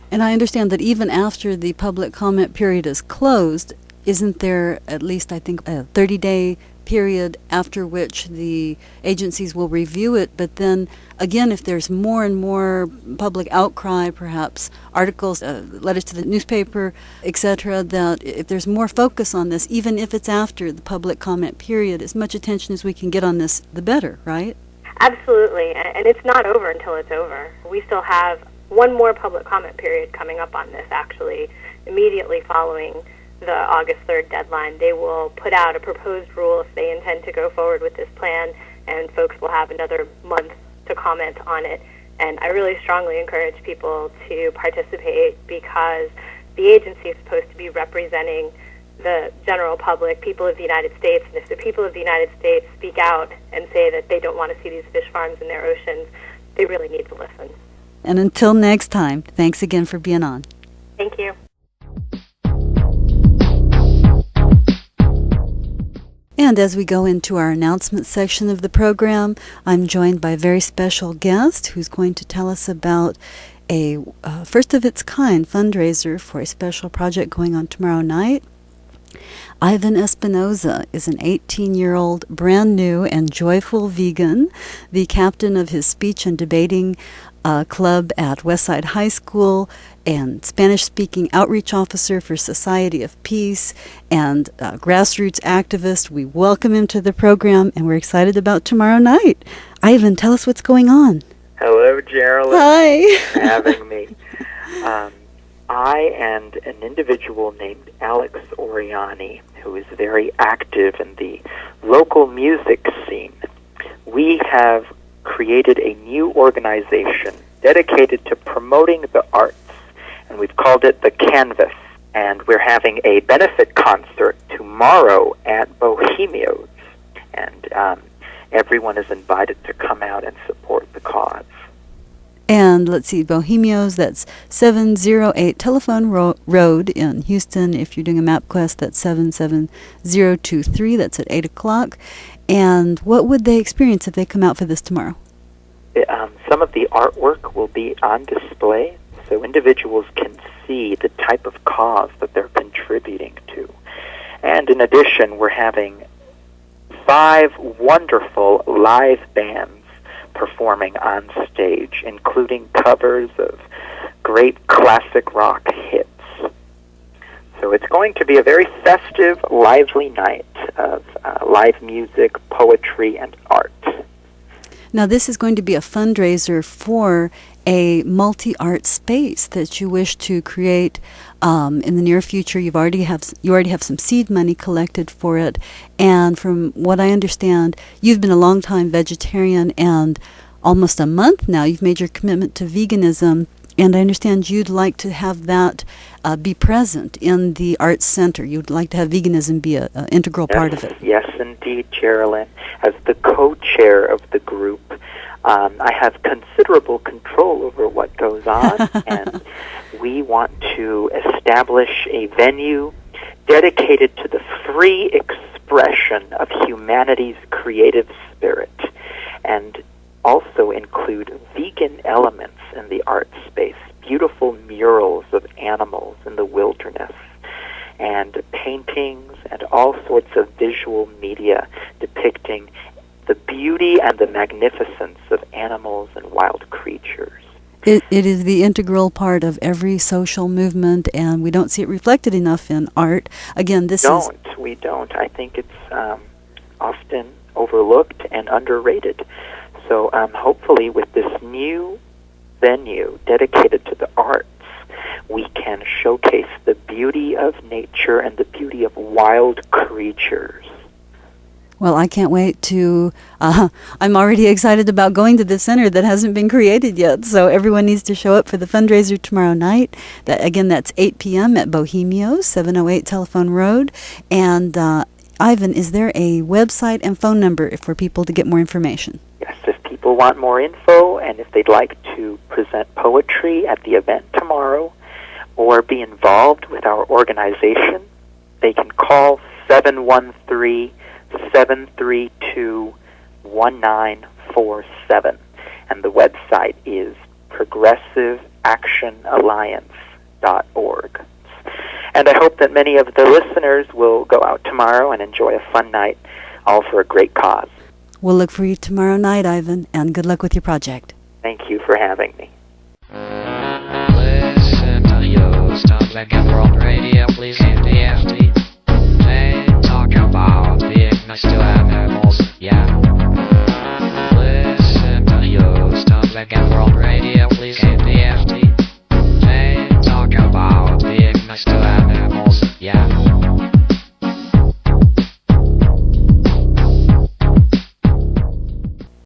And I understand that even after the public comment period is closed, isn't there at least, I think, a 30-day period after which the agencies will review it? But then, again, if there's more and more public outcry, perhaps articles, letters to the newspaper, etc., that if there's more focus on this, even if it's after the public comment period, as much attention as we can get on this, the better, right? Absolutely, and it's not over until it's over. We still have one more public comment period coming up on this, actually, immediately following the August 3rd deadline. They will put out a proposed rule if they intend to go forward with this plan, and folks will have another month to comment on it. And I really strongly encourage people to participate because the agency is supposed to be representing the general public, people of the United States, and if the people of the United States speak out and say that they don't want to see these fish farms in their oceans, they really need to listen. And until next time, thanks again for being on. Thank you. And as we go into our announcement section of the program, I'm joined by a very special guest who's going to tell us about a first-of-its-kind fundraiser for a special project going on tomorrow night. Ivan Espinoza is an 18-year-old brand new and joyful vegan, the captain of his speech and debating club at Westside High School, and Spanish-speaking outreach officer for Society of Peace, and grassroots activist. We welcome him to the program, and we're excited about tomorrow night. Ivan, tell us what's going on. Hello, Jerilyn. Hi. Thanks for having me. I and an individual named Alex Oriani, who is very active in the local music scene, we have created a new organization dedicated to promoting the arts, and we've called it The Canvas. And we're having a benefit concert tomorrow at Bohemios, and everyone is invited to come out and support the cause. And let's see, Bohemios, that's 708 Telephone Road in Houston. If you're doing a MapQuest, that's 77023. That's at 8 o'clock. And what would they experience if they come out for this tomorrow? Some of the artwork will be on display, so individuals can see the type of cause that they're contributing to. And in addition, we're having 5 wonderful live bands performing on stage, including covers of great classic rock hits. So it's going to be a very festive, lively night of live music, poetry, and art. Now, this is going to be a fundraiser for a multi-art space that you wish to create in the near future. You already have some seed money collected for it, and from what I understand, you've been a long-time vegetarian, and almost a month now you've made your commitment to veganism, and I understand you'd like to have that be present in the Arts Center. You'd like to have veganism be an integral part of it. Yes, indeed, Jerilyn. As the co-chair of the group, I have considerable control over what goes on, and we want to establish a venue dedicated to the free expression of humanity's creative spirit, and also include vegan elements in the art space, beautiful murals of animals in the wilderness, and paintings and all sorts of visual media depicting the beauty and the magnificence of animals and wild creatures. It is the integral part of every social movement, and we don't see it reflected enough in art. Again, We don't. I think it's often overlooked and underrated. So hopefully with this new venue dedicated to the arts, we can showcase the beauty of nature and the beauty of wild creatures. Well, I can't wait to, I'm already excited about going to the center that hasn't been created yet, so everyone needs to show up for the fundraiser tomorrow night. That's 8 p.m. at Bohemios, 708 Telephone Road. And Ivan, is there a website and phone number for people to get more information? Yes, if people want more info and if they'd like to present poetry at the event tomorrow or be involved with our organization, they can call 713-732-1947. And the website is progressiveactionalliance.org. And I hope that many of the listeners will go out tomorrow and enjoy a fun night, all for a great cause. We'll look for you tomorrow night, Ivan, and good luck with your project. Thank you for having me. Listen to you, stop making world radio, please, KPFT. They talk about being nice to animals, yeah.